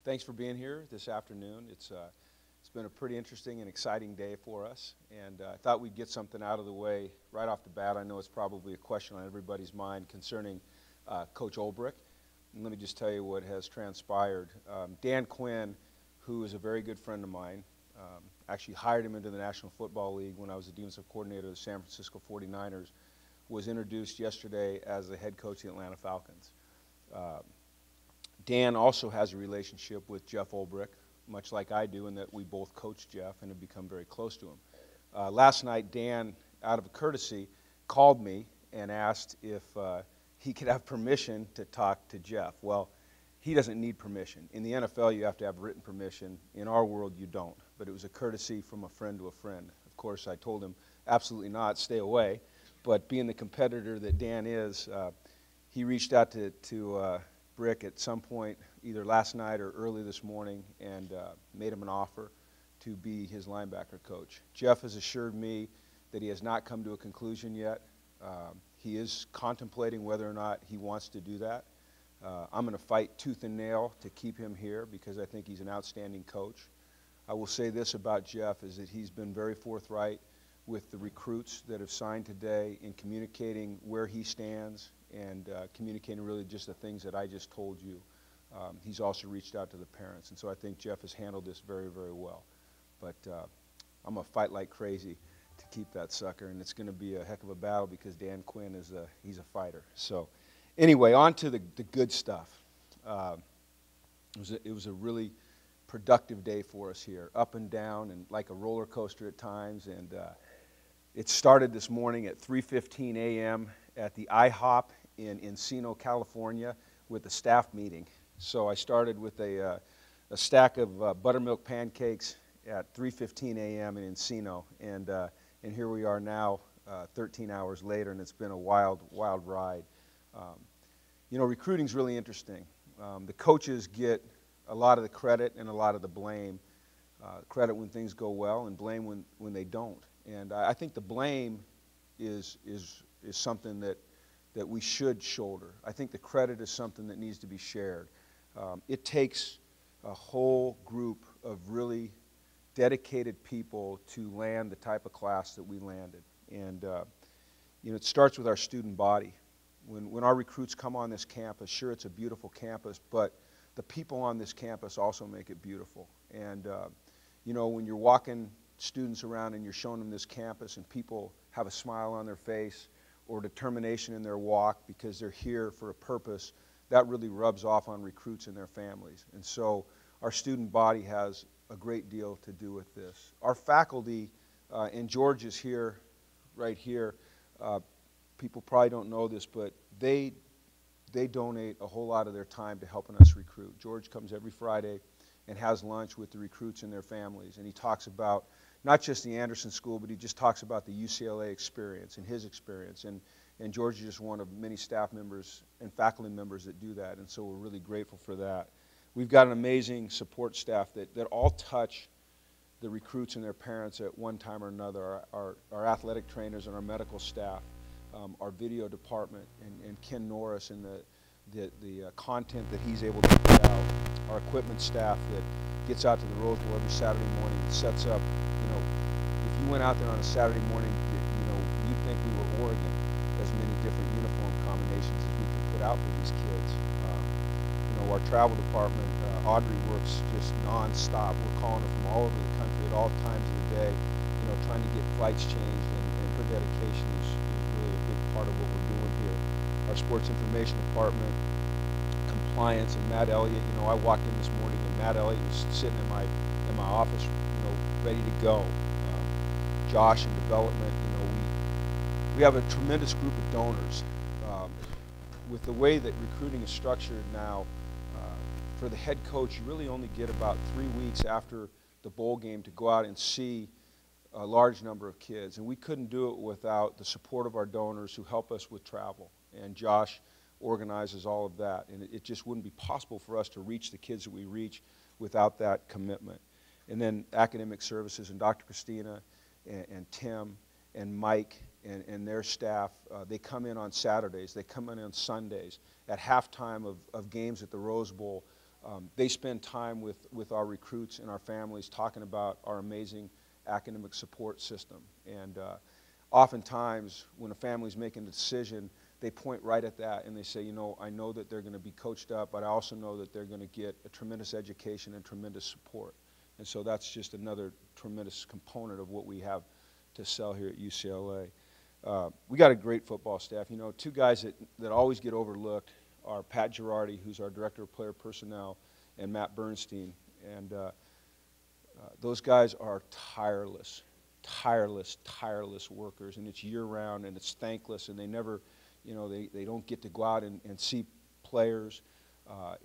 Thanks for being here this afternoon. It's been a pretty interesting and exciting day for us, and I thought we'd get something out of the way right off the bat. I know it's probably a question on everybody's mind concerning Coach Olbrich. And let me just tell you what has transpired. Dan Quinn, who is a very good friend of mine, actually hired him into the National Football League when I was the defensive coordinator of the San Francisco 49ers, was introduced yesterday as the head coach of the Atlanta Falcons. Dan also has a relationship with Jeff Olbrich, much like I do, in that we both coach Jeff and have become very close to him. Last night, Dan, out of courtesy, called me and asked if he could have permission to talk to Jeff. Well, he doesn't need permission. In the NFL, you have to have written permission. In our world, you don't. But it was a courtesy from a friend to a friend. Of course, I told him, absolutely not, stay away. But being the competitor that Dan is, he reached out to Brick at some point, either last night or early this morning, and made him an offer to be his linebacker coach. Jeff has assured me that he has not come to a conclusion yet. He is contemplating whether or not he wants to do that. I'm going to fight tooth and nail to keep him here because I think he's an outstanding coach. I will say this about Jeff, is that he's been very forthright with the recruits that have signed today in communicating where he stands and communicating really just the things that I just told you. He's also reached out to the parents, and so I think Jeff has handled this very, very well. But I'm going to fight like crazy to keep that sucker, and it's going to be a heck of a battle because Dan Quinn is he's a fighter. So anyway, on to the good stuff. It was a really productive day for us here, up and down and like a roller coaster at times, and it started this morning at 3:15 a.m. at the IHOP in Encino, California, with a staff meeting. So I started with a stack of buttermilk pancakes at 3:15 a.m. in Encino, and here we are now, 13 hours later, and it's been a wild, wild ride. You know, recruiting's really interesting. The coaches get a lot of the credit and a lot of the blame. Credit when things go well, and blame when they don't. And I think the blame is something that we should shoulder. I think the credit is something that needs to be shared. It takes a whole group of really dedicated people to land the type of class that we landed. And you know, it starts with our student body. When our recruits come on this campus, sure, it's a beautiful campus, but the people on this campus also make it beautiful. And you know, when you're walking students around and you're showing them this campus and people have a smile on their face or determination in their walk because they're here for a purpose, that really rubs off on recruits and their families. And so our student body has a great deal to do with this. Our faculty, and George is here, right here, people probably don't know this, but they donate a whole lot of their time to helping us recruit. George comes every Friday and has lunch with the recruits and their families, and he talks about not just the Anderson School, but he just talks about the UCLA experience and his experience. And George is just one of many staff members and faculty members that do that, and so we're really grateful for that. We've got an amazing support staff that all touch the recruits and their parents at one time or another. Our athletic trainers and our medical staff, our video department, and Ken Norris and the content that he's able to put out, our equipment staff that gets out to the Rose Bowl every Saturday morning and sets up. You know, if you went out there on a Saturday morning, you know, you'd think we were Oregon, as many different uniform combinations as we could put out for these kids. You know, our travel department, Audrey, works just non-stop. We're calling her from all over the country at all times of the day, you know, trying to get flights changed, and her dedication is really a big part of what we're doing here. Our sports information department, compliance, and Matt Elliott. You know, I walked in this morning and Matt Elliott was sitting in my office, you know, ready to go. Josh in development. You know, we have a tremendous group of donors. With the way that recruiting is structured now, for the head coach, you really only get about 3 weeks after the bowl game to go out and see a large number of kids, and we couldn't do it without the support of our donors who help us with travel. And Josh organizes all of that, and it just wouldn't be possible for us to reach the kids that we reach without that commitment. And then academic services and Dr. Christina and Tim and Mike and their staff, they come in on Saturdays, they come in on Sundays. At halftime of games at the Rose Bowl, They spend time with our recruits and our families talking about our amazing academic support system. And oftentimes, when a family's making a decision, they point right at that and they say, you know, I know that they're going to be coached up, but I also know that they're going to get a tremendous education and tremendous support. And so that's just another tremendous component of what we have to sell here at UCLA. We got a great football staff. You know, two guys that always get overlooked are Pat Girardi, who's our Director of Player Personnel, and Matt Bernstein. And those guys are tireless workers, and it's year-round, and it's thankless, and they never, you know, they don't get to go out and see players.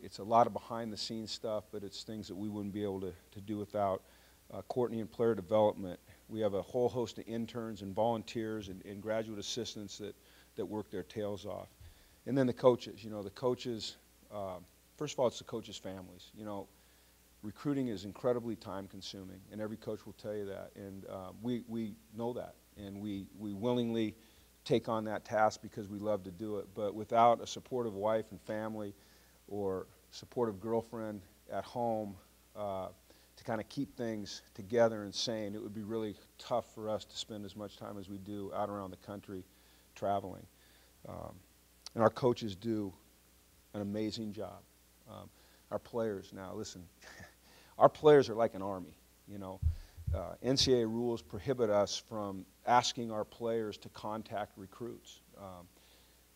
It's a lot of behind-the-scenes stuff, but it's things that we wouldn't be able to do without. Courtney and player development. We have a whole host of interns and volunteers and graduate assistants that work their tails off. And then the coaches. You know, the coaches, first of all, it's the coaches' families. You know, recruiting is incredibly time-consuming, and every coach will tell you that. And we know that, and we willingly take on that task because we love to do it. But without a supportive wife and family or supportive girlfriend at home to kind of keep things together and sane, it would be really tough for us to spend as much time as we do out around the country traveling. And our coaches do an amazing job. Our players now, listen, our players are like an army, you know. NCAA rules prohibit us from asking our players to contact recruits.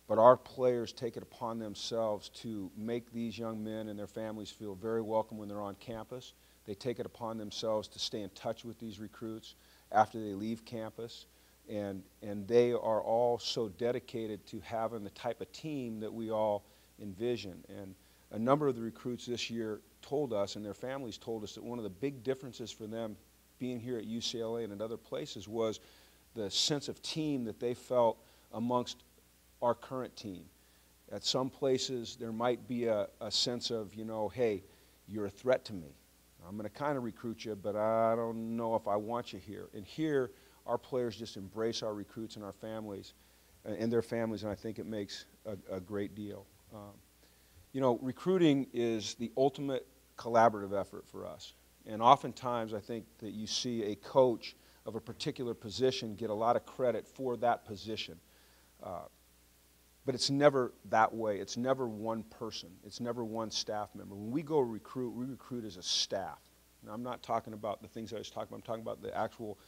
But our players take it upon themselves to make these young men and their families feel very welcome when they're on campus. They take it upon themselves to stay in touch with these recruits after they leave campus. And they are all so dedicated to having the type of team that we all envision. And a number of the recruits this year told us, and their families told us, that one of the big differences for them being here at UCLA and at other places was the sense of team that they felt amongst our current team. At some places, there might be a sense of, you know, hey, you're a threat to me. I'm going to kind of recruit you, but I don't know if I want you here. And here, our players just embrace our recruits and our families and their families, and I think it makes a great deal. You know, recruiting is the ultimate collaborative effort for us. And oftentimes, I think that you see a coach of a particular position get a lot of credit for that position. But it's never that way. It's never one person. It's never one staff member. When we go recruit, we recruit as a staff. Now, I'm not talking about the things I was talking about. I'm talking about the actual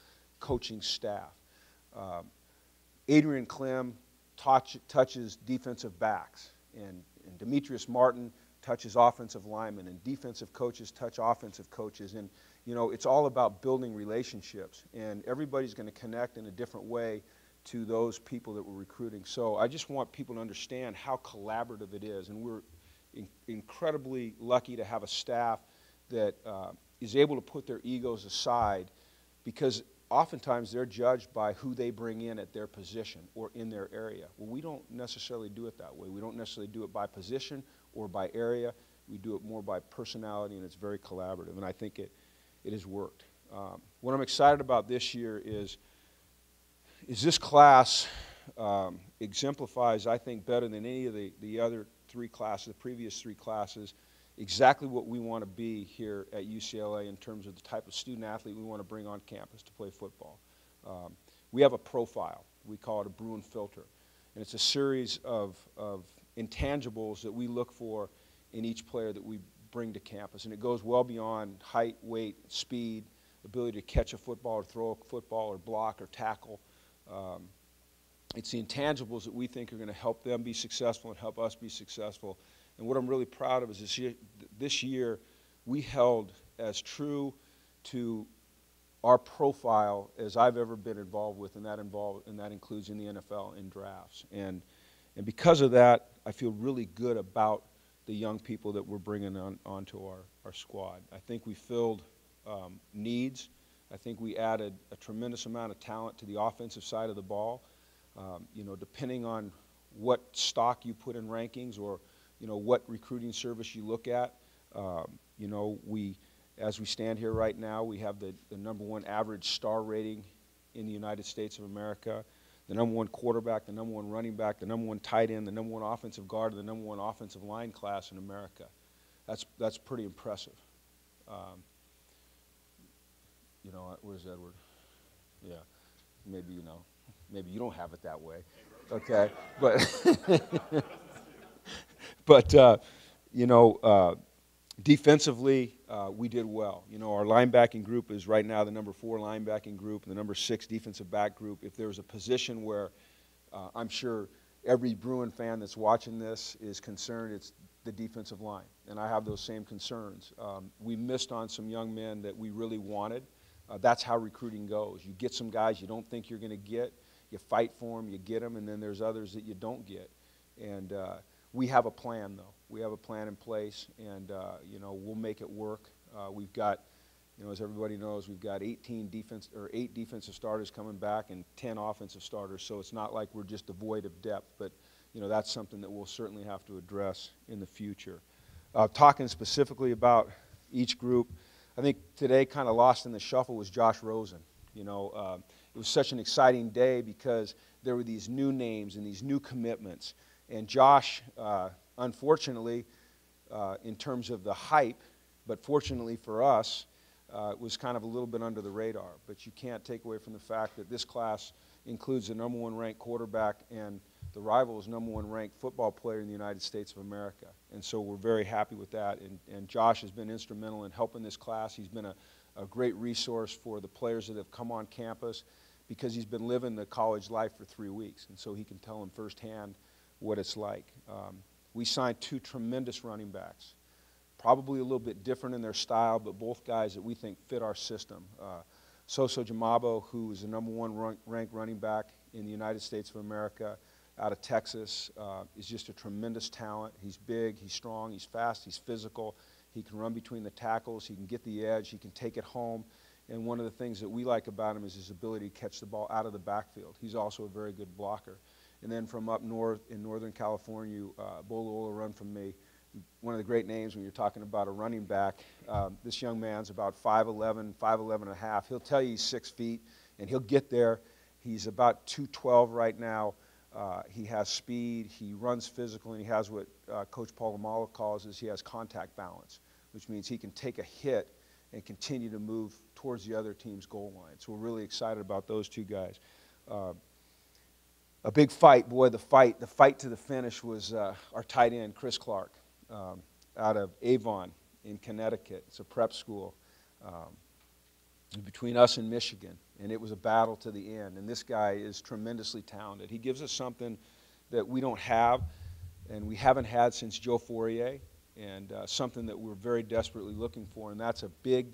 coaching staff. Adrian Clem touches defensive backs, and Demetrius Martin touches offensive linemen, and defensive coaches touch offensive coaches. And, you know, it's all about building relationships, and everybody's going to connect in a different way to those people that we're recruiting. So I just want people to understand how collaborative it is, and we're incredibly lucky to have a staff that is able to put their egos aside, because oftentimes they're judged by who they bring in at their position or in their area. Well, we don't necessarily do it that way. We don't necessarily do it by position or by area. We do it more by personality, and it's very collaborative, and I think it has worked. What I'm excited about this year is this class exemplifies, I think, better than any of the other three classes, the previous three classes, exactly what we want to be here at UCLA in terms of the type of student athlete we want to bring on campus to play football. We have a profile. We call it a Bruin filter. And it's a series of intangibles that we look for in each player that we bring to campus. And it goes well beyond height, weight, speed, ability to catch a football or throw a football or block or tackle. It's the intangibles that we think are going to help them be successful and help us be successful. And what I'm really proud of is this year we held as true to our profile as I've ever been involved with, and that includes in the NFL in drafts. And because of that, I feel really good about the young people that we're bringing onto our squad. I think we filled needs. I think we added a tremendous amount of talent to the offensive side of the ball. You know, depending on what stock you put in rankings or, you know, what recruiting service you look at, you know, as we stand here right now, we have the #1 average star rating in the United States of America, the #1 quarterback, the #1 running back, the #1 tight end, the #1 offensive guard, and the #1 offensive line class in America. That's pretty impressive. You know, where's Edward? Yeah, maybe maybe you don't have it that way, okay? But but you know, defensively, we did well. You know, our linebacking group is right now the number 4 linebacking group and the number 6 defensive back group. If there's a position where I'm sure every Bruin fan that's watching this is concerned, it's the defensive line, and I have those same concerns. We missed on some young men that we really wanted. That's how recruiting goes. You get some guys you don't think you're going to get, you fight for them, you get them, and then there's others that you don't get. And we have a plan, though. We have a plan in place, and you know, we'll make it work. We've got, you know, as everybody knows, we've got 8 defensive starters coming back and 10 offensive starters. So it's not like we're just devoid of depth, but you know, that's something that we'll certainly have to address in the future. Talking specifically about each group, I think today kind of lost in the shuffle was Josh Rosen. You know, it was such an exciting day because there were these new names and these new commitments. And Josh, unfortunately, in terms of the hype, but fortunately for us, was kind of a little bit under the radar. But you can't take away from the fact that this class includes the number 1 ranked quarterback and the rival's number 1 ranked football player in the United States of America. And so we're very happy with that. And Josh has been instrumental in helping this class. He's been a great resource for the players that have come on campus because he's been living the college life for 3 weeks. And so he can tell them firsthand what it's like. We signed 2 tremendous running backs, probably a little bit different in their style, but both guys that we think fit our system. Soso Jamabo, who is the number 1 ranked running back in the United States of America, out of Texas, is just a tremendous talent. He's big, he's strong, he's fast, he's physical. He can run between the tackles, he can get the edge, he can take it home. And one of the things that we like about him is his ability to catch the ball out of the backfield. He's also a very good blocker. And then from up north in Northern California, Bolo run from me. One of the great names when you're talking about a running back. This young man's about 5'11", 5'11 and a half. He'll tell you he's 6 feet, and he'll get there. He's about 212 right now. He has speed, he runs physical, and he has what Coach Polamalu calls he has contact balance, which means he can take a hit and continue to move towards the other team's goal line. So we're really excited about those 2 guys. A big fight, boy, the fight to the finish was our tight end, Chris Clark, out of Avon in Connecticut. It's a prep school between us and Michigan, and it was a battle to the end. And this guy is tremendously talented. He gives us something that we don't have, and we haven't had since Joe Fourier, and something that we're very desperately looking for, and that's a big,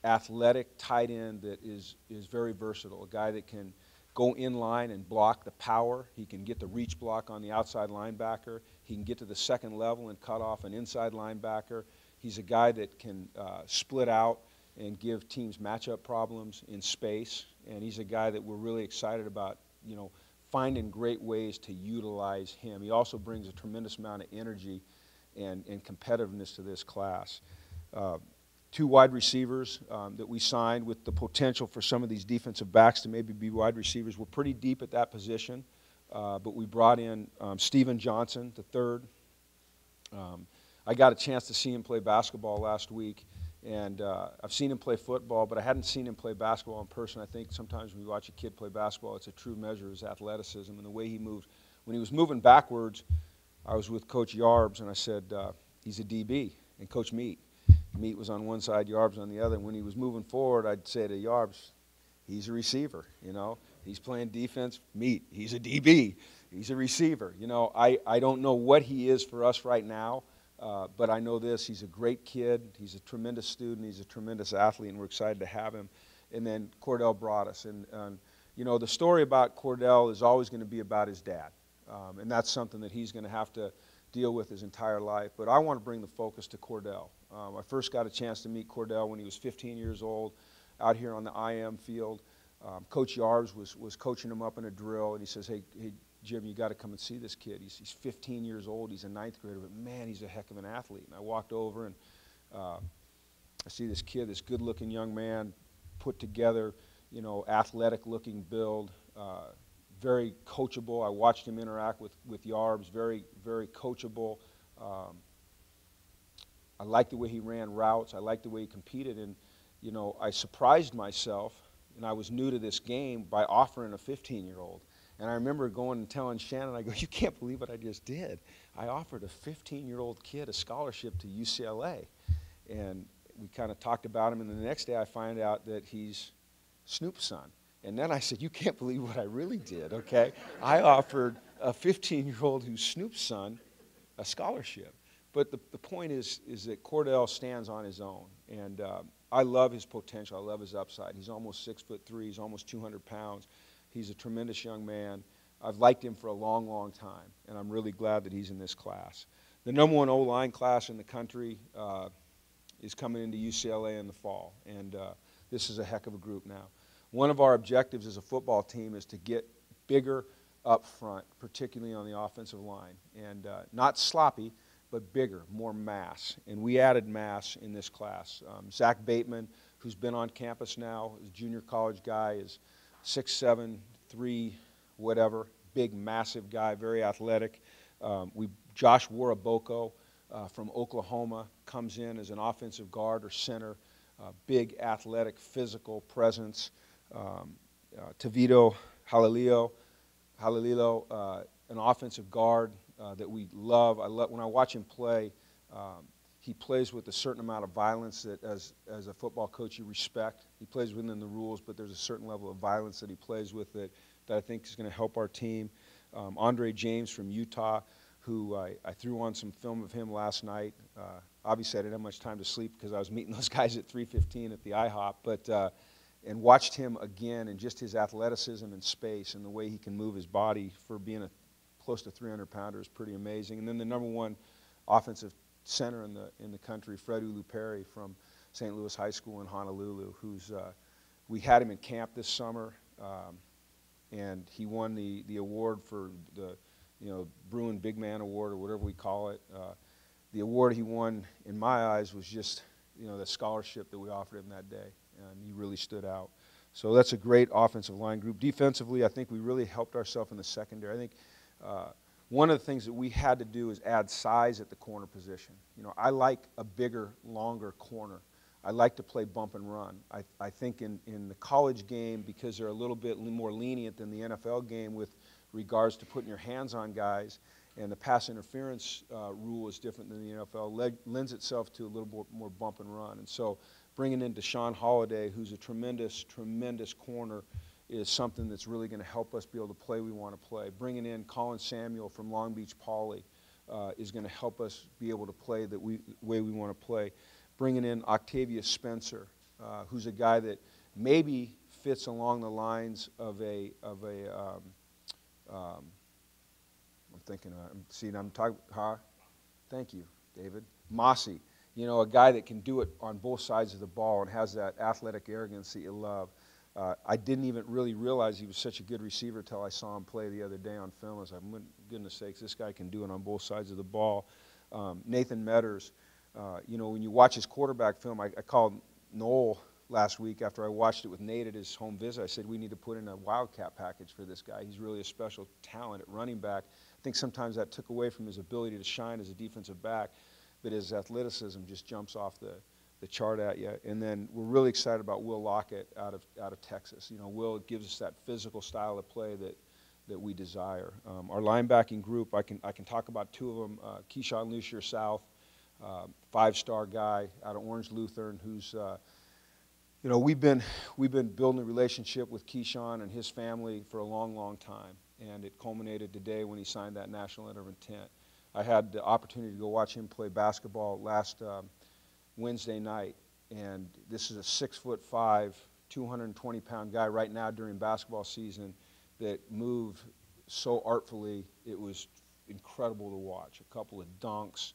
athletic tight end that is very versatile, a guy that can go in line and block the power. He can get the reach block on the outside linebacker. He can get to the second level and cut off an inside linebacker. He's a guy that can split out and give teams matchup problems in space, and he's a guy that we're really excited about, you know, finding great ways to utilize him. He also brings a tremendous amount of energy and competitiveness to this class. 2 wide receivers that we signed with the potential for some of these defensive backs to maybe be wide receivers. We're pretty deep at that position, but we brought in Steven Johnson, the 3rd. I got a chance to see him play basketball last week, and I've seen him play football, but I hadn't seen him play basketball in person. I think sometimes when you watch a kid play basketball, it's a true measure of his athleticism and the way he moves. When he was moving backwards, I was with Coach Yarbs, and I said, he's a DB, and Coach Meat was on one side, Yarbs on the other. And when he was moving forward, I'd say to Yarbs, he's a receiver, you know. He's playing defense. Meat, he's a DB. He's a receiver. You know, I don't know what he is for us right now, but I know this. He's a great kid. He's a tremendous student. He's a tremendous athlete, and we're excited to have him. And then Cordell brought us. And you know, the story about Cordell is always going to be about his dad. And that's something that he's going to have to deal with his entire life. But I want to bring the focus to Cordell. I first got a chance to meet Cordell when he was 15 years old out here on the IM field. Coach Yarbs was coaching him up in a drill, and he says, hey Jim, you got to come and see this kid. He's 15 years old. He's a 9th grader, but man, he's a heck of an athlete. And I walked over, and I see this kid, this good-looking young man, put together, you know, athletic-looking build, very coachable. I watched him interact with Yarbs, very, very coachable. I liked the way he ran routes. I liked the way he competed. And, you know, I surprised myself, and I was new to this game, by offering a 15-year-old. And I remember going and telling Shannon, I go, you can't believe what I just did. I offered a 15-year-old kid a scholarship to UCLA. And we kind of talked about him, and the next day I find out that he's Snoop's son. And then I said, you can't believe what I really did, okay? I offered a 15-year-old who's Snoop's son a scholarship. But the point is that Cordell stands on his own. And I love his potential. I love his upside. He's almost 6'3". He's almost 200 pounds. He's a tremendous young man. I've liked him for a long, long time, and I'm really glad that he's in this class. The #1 O-line class in the country is coming into UCLA in the fall, and this is a heck of a group now. One of our objectives as a football team is to get bigger up front, particularly on the offensive line, and not sloppy, but bigger, more mass. And we added mass in this class. Zach Bateman, who's been on campus now, is a junior college guy, is 6'7", 3, whatever, big, massive guy, very athletic. Josh Waraboko from Oklahoma comes in as an offensive guard or center, big, athletic, physical presence. Tavito Halililo, an offensive guard that we love. When I watch him play, he plays with a certain amount of violence that as a football coach you respect. He plays within the rules, but there's a certain level of violence that he plays with that I think is going to help our team. Andre James from Utah, who I threw on some film of him last night. Obviously I didn't have much time to sleep because I was meeting those guys at 3:15 at the IHOP, but and watched him again, and just his athleticism in space and the way he can move his body for being a close to 300-pounder is pretty amazing. And then the #1 offensive center in the country, Fred Uluperi from St. Louis High School in Honolulu, who's we had him in camp this summer, and he won the award for the Bruin Big Man Award or whatever we call it. The award he won, in my eyes, was just the scholarship that we offered him that day, and he really stood out. So that's a great offensive line group. Defensively, I think we really helped ourselves in the secondary. I think one of the things that we had to do is add size at the corner position. I like a bigger, longer corner. I like to play bump and run. I think in the college game, because they're a little bit more lenient than the NFL game with regards to putting your hands on guys, and the pass interference rule is different than the NFL, lends itself to a little more bump and run. And so bringing in Deshaun Holiday, who's a tremendous, tremendous corner, is something that's really going to help us be able to play we want to play. Bringing in Colin Samuel from Long Beach Poly is going to help us be able to play the way we want to play. Bringing in Octavius Spencer, who's a guy that maybe fits along the lines of thank you, David. Mossy, a guy that can do it on both sides of the ball and has that athletic arrogance that you love. I didn't even really realize he was such a good receiver until I saw him play the other day on film. I was like, goodness sakes, this guy can do it on both sides of the ball. Nathan Metters, when you watch his quarterback film, I called Noel last week after I watched it with Nate at his home visit. I said, we need to put in a Wildcat package for this guy. He's really a special talent at running back. I think sometimes that took away from his ability to shine as a defensive back, but his athleticism just jumps off the chart at you. And then we're really excited about Will Lockett out of Texas. Will gives us that physical style of play that we desire. Our linebacking group, I can talk about two of them. Keyshawn Lucier South, 5-star guy out of Orange Lutheran, who's we've been building a relationship with Keyshawn and his family for a long, long time, and it culminated today when he signed that national letter of intent. I had the opportunity to go watch him play basketball last Wednesday night, and this is a 6'5", 220-pound guy right now during basketball season that moved so artfully. It was incredible to watch. A couple of dunks,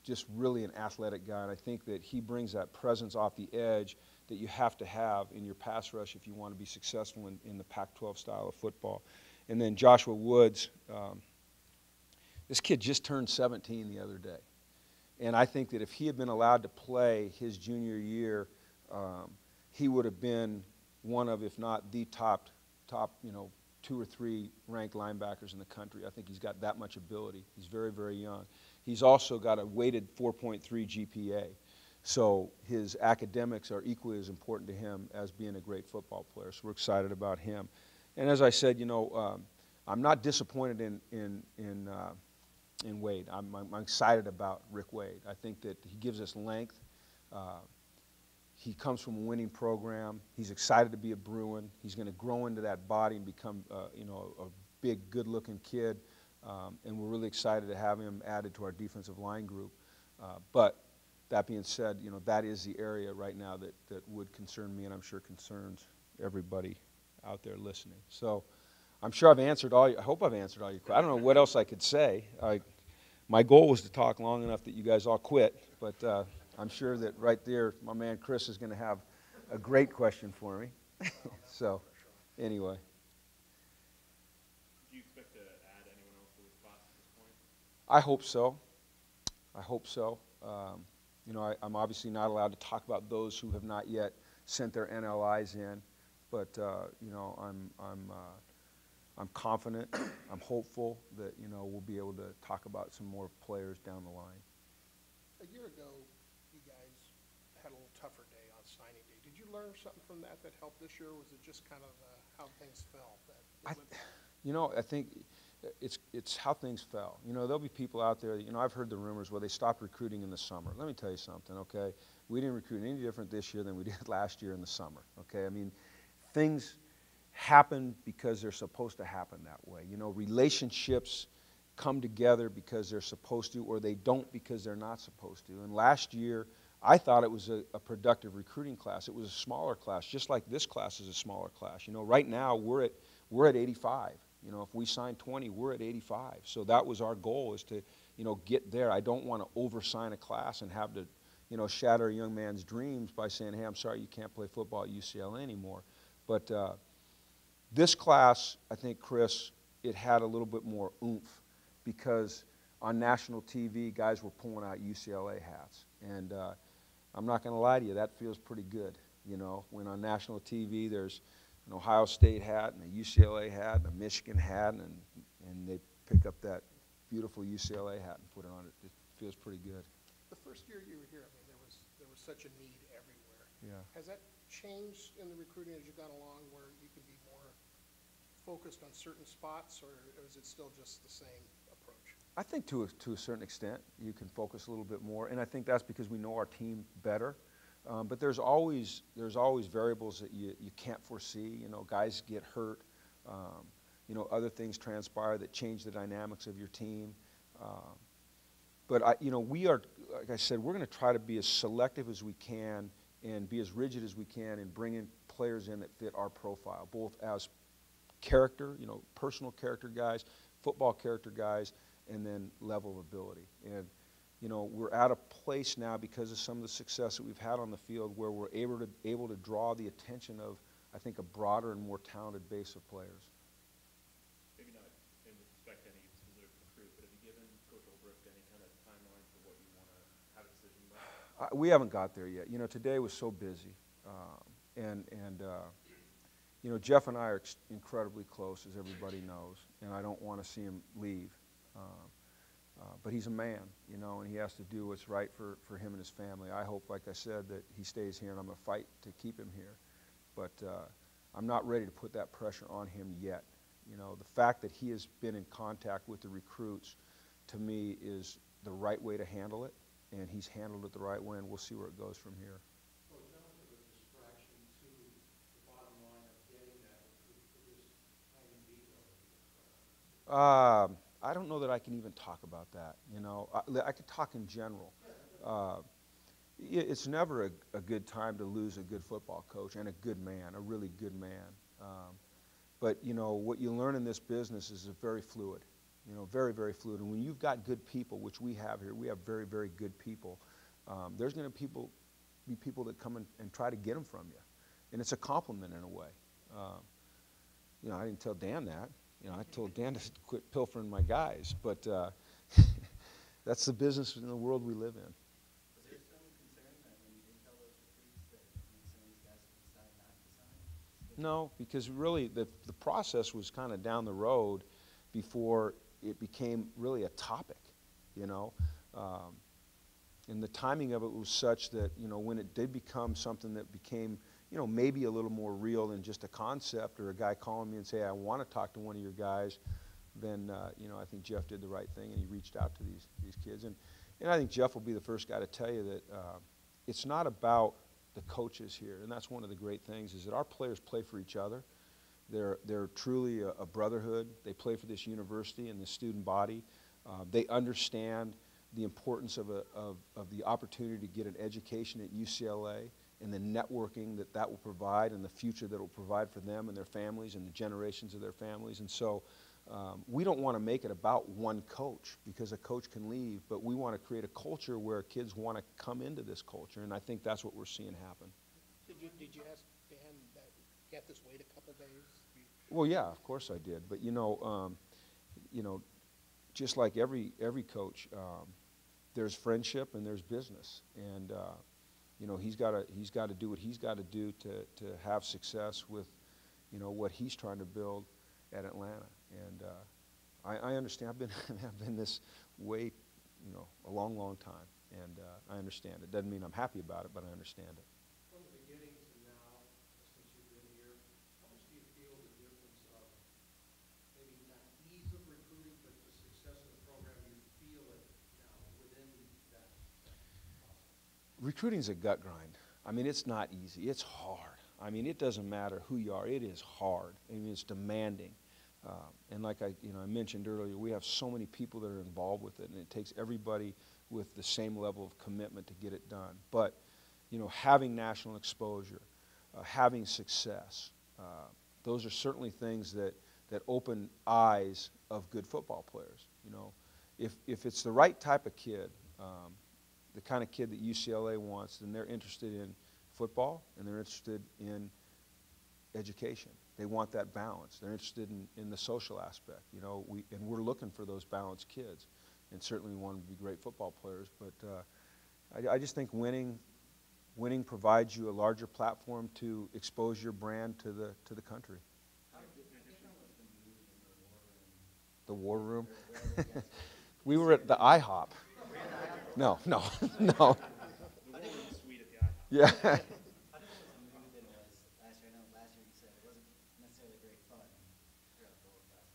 just really an athletic guy, and I think that he brings that presence off the edge that you have to have in your pass rush if you want to be successful in the Pac-12 style of football. And then Joshua Woods, this kid just turned 17 the other day. And I think that if he had been allowed to play his junior year, he would have been one of, if not the top 2 or 3 ranked linebackers in the country. I think he's got that much ability. He's very, very young. He's also got a weighted 4.3 GPA. So his academics are equally as important to him as being a great football player. So we're excited about him. And as I said, you know, I'm not disappointed in Wade. I'm excited about Rick Wade. I think that he gives us length. He comes from a winning program. He's excited to be a Bruin. He's going to grow into that body and become, you know, a big, good-looking kid. And we're really excited to have him added to our defensive line group. But that being said, you know, that is the area right now that would concern me, and I'm sure concerns everybody out there listening. So I'm sure I've answered all. I hope I've answered all your questions. I don't know what else I could say. My goal was to talk long enough that you guys all quit, but I'm sure that right there, my man Chris is going to have a great question for me. So, anyway. Do you expect to add anyone else to this class at this point? I hope so. I hope so. You know, I'm obviously not allowed to talk about those who have not yet sent their NLIs in, but you know, I'm confident. I'm hopeful that, you know, we'll be able to talk about some more players down the line. A year ago, you guys had a little tougher day on signing day. Did you learn something from that helped this year, or was it just kind of how things fell? You know, I think it's how things fell. You know, there'll be people out there, you know, I've heard the rumors where they stopped recruiting in the summer. Let me tell you something, okay? We didn't recruit any different this year than we did last year in the summer, okay? I mean, things happen because they're supposed to happen that way. You know, relationships come together because they're supposed to, or they don't because they're not supposed to. And last year, I thought it was a productive recruiting class. It was a smaller class, just like this class is a smaller class. You know, right now we're at 85. You know, if we sign 20, we're at 85. So that was our goal, is to, you know, get there. I don't want to oversign a class and have to, you know, shatter a young man's dreams by saying, hey, I'm sorry, you can't play football at UCLA anymore. But this class, I think, Chris, it had a little bit more oomph because on national TV, guys were pulling out UCLA hats. And I'm not going to lie to you, that feels pretty good. You know, when on national TV there's an Ohio State hat and a UCLA hat and a Michigan hat, and they pick up that beautiful UCLA hat and put it on. It feels pretty good. The first year you were here, I mean, there was such a need everywhere. Yeah. Has that changed in the recruiting as you've gone along, where you can be more focused on certain spots, or is it still just the same approach? I think to a certain extent you can focus a little bit more, and I think that's because we know our team better. But there's always variables that you can't foresee. You know, guys get hurt. You know, other things transpire that change the dynamics of your team. But you know, we are, like I said, we're going to try to be as selective as we can and be as rigid as we can in bringing players in that fit our profile, both as character, you know, personal character guys, football character guys, and then level of ability. And you know, we're at a place now because of some of the success that we've had on the field where we're able to draw the attention of, I think, a broader and more talented base of players. Maybe not in respect to any specific recruit, but have you given Coach Olbricht any kind of timeline for what you want to have a decision by? We haven't got there yet. You know, today was so busy. You know, Jeff and I are incredibly close, as everybody knows, and I don't want to see him leave. But he's a man, you know, and he has to do what's right for him and his family. I hope, like I said, that he stays here, and I'm going to fight to keep him here. But I'm not ready to put that pressure on him yet. You know, the fact that he has been in contact with the recruits, to me, is the right way to handle it, and he's handled it the right way, and we'll see where it goes from here. Well, it's not a distraction to the bottom line of getting that recruit for this tiny veto. I don't know that I can even talk about that. You know, I could talk in general. It's never a good time to lose a good football coach and a good man, a really good man. But you know, what you learn in this business is it's very fluid. You know, very, very fluid. And when you've got good people, which we have here, we have very, very good people. There's going to be people that come and try to get them from you, and it's a compliment in a way. You know, I didn't tell Dan that. You know, I told Dan to quit pilfering my guys, but that's the business in the world we live in. Was there some concern that when you didn't tell those recruits that some of these guys would decide not to sign? No, because really the process was kind of down the road before it became really a topic, you know. And the timing of it was such that, you know, when it did become something that became, you know, maybe a little more real than just a concept or a guy calling me and say, I want to talk to one of your guys, then, you know, I think Jeff did the right thing and he reached out to these kids. And I think Jeff will be the first guy to tell you that it's not about the coaches here. And that's one of the great things is that our players play for each other. They're truly a brotherhood. They play for this university and the student body. They understand the importance of the opportunity to get an education at UCLA and the networking that will provide and the future that it will provide for them and their families and the generations of their families. And so we don't want to make it about one coach because a coach can leave, but we want to create a culture where kids want to come into this culture, and I think that's what we're seeing happen. Did you ask Dan that you have to wait a couple days? Well, yeah, of course I did, but you know, just like every coach, there's friendship and there's business, and you know, he's got to do what he's got to do to have success with, you know, what he's trying to build at Atlanta. And I understand. I've been this way, you know, a long, long time, and I understand it. Doesn't mean I'm happy about it, but I understand it. From the beginning to now, since you've been here, how much do you feel the difference of maybe not ease of recruiting, but the success of the program? You feel it now within that process? Recruiting's a gut grind. I mean, it's not easy. It's hard. I mean, it doesn't matter who you are. It is hard. I mean, it's demanding. And like I mentioned earlier, we have so many people that are involved with it, and it takes everybody with the same level of commitment to get it done. But, you know, having national exposure, having success, those are certainly things that open eyes of good football players. You know, if it's the right type of kid, the kind of kid that UCLA wants, then they're interested in football and they're interested in education. They want that balance. They're interested in the social aspect, you know. We're looking for those balanced kids, and certainly we want them to be great football players. But I just think winning provides you a larger platform to expose your brand to the country. How different was the mood in The war room. We were at the IHOP. No. The war room suite at the IHOP. Yeah. How different was the mood than it was last year? I know last year you said it wasn't necessarily great fun throughout the whole process.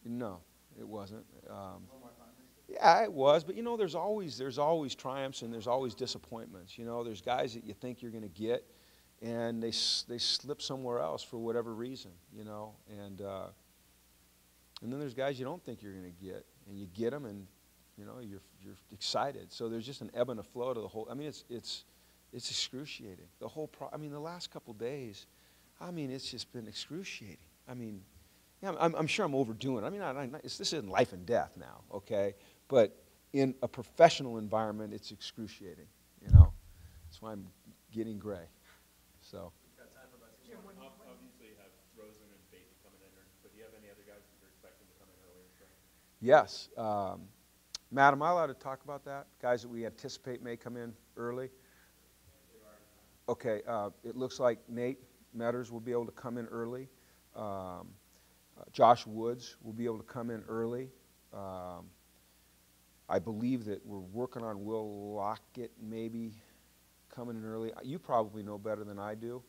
No, it wasn't. A little more fun this year? Yeah, it was, but you know, there's always triumphs and there's always disappointments. You know, there's guys that you think you're going to get, and they slip somewhere else for whatever reason. You know, and then there's guys you don't think you're going to get, and you get them, and you know, you're excited. So there's just an ebb and a flow to the whole. I mean, it's excruciating. The last couple days, I mean, it's just been excruciating. I mean, yeah, I'm sure I'm overdoing it. I mean, this isn't life and death now, okay? But in a professional environment, it's excruciating, you know? That's why I'm getting gray, so. We've got time for about 2 more. Obviously, you have Rosen and Beatty coming in, but do you have any other guys that you're expecting to come in earlier in spring? Yes. Matt, am I allowed to talk about that? Guys that we anticipate may come in early? Okay, it looks like Nate Metters will be able to come in early. Josh Woods will be able to come in early. I believe that we're working on Will Lockett maybe coming in early. You probably know better than I do.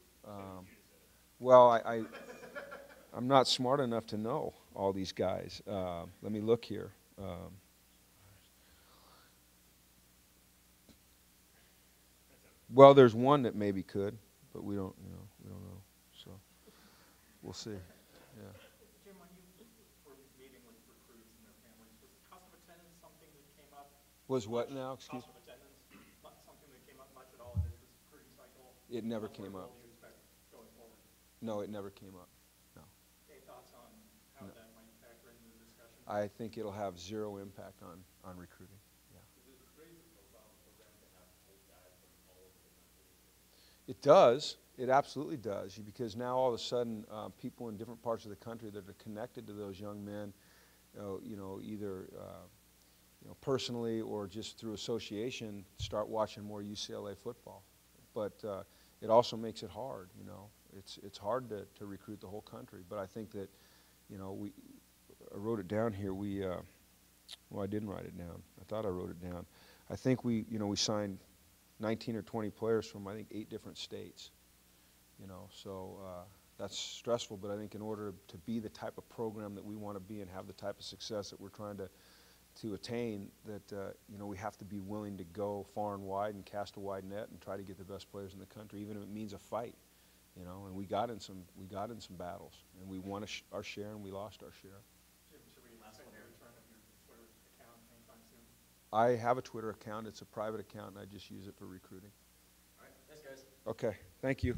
Well, I'm not smart enough to know all these guys. Let me look here. Well, there's one that maybe could, but we don't know. So we'll see. Yeah. Jim, when you were meeting with recruits and their families, was the cost of attendance something that came up? Was what now? Excuse Cost of attendance, not something that came up much at all in this recruiting cycle? me. It never What came role up. do you expect going forward? No, it never came up. No. Any thoughts on how No. that might factor into the discussion? I think it'll have zero impact on recruiting. Yeah. Does it raise the profile of the program to have old guys from all over the country? It does. It absolutely does, because now all of a sudden people in different parts of the country that are connected to those young men, either personally or just through association, start watching more UCLA football. But it also makes it hard. it's hard to recruit the whole country. But I think that, you know, I wrote it down here. Well, I didn't write it down. I thought I wrote it down. I think we signed 19 or 20 players from, I think, 8 different states. You know, so that's stressful, but I think in order to be the type of program that we want to be and have the type of success that we're trying to attain, that you know, we have to be willing to go far and wide and cast a wide net and try to get the best players in the country, even if it means a fight. You know, and we got in some battles, and we won our share and we lost our share. Jim, should we expect a return of your Twitter account anytime soon? I have a Twitter account. It's a private account, and I just use it for recruiting. All right, thanks, guys. Okay, thank you.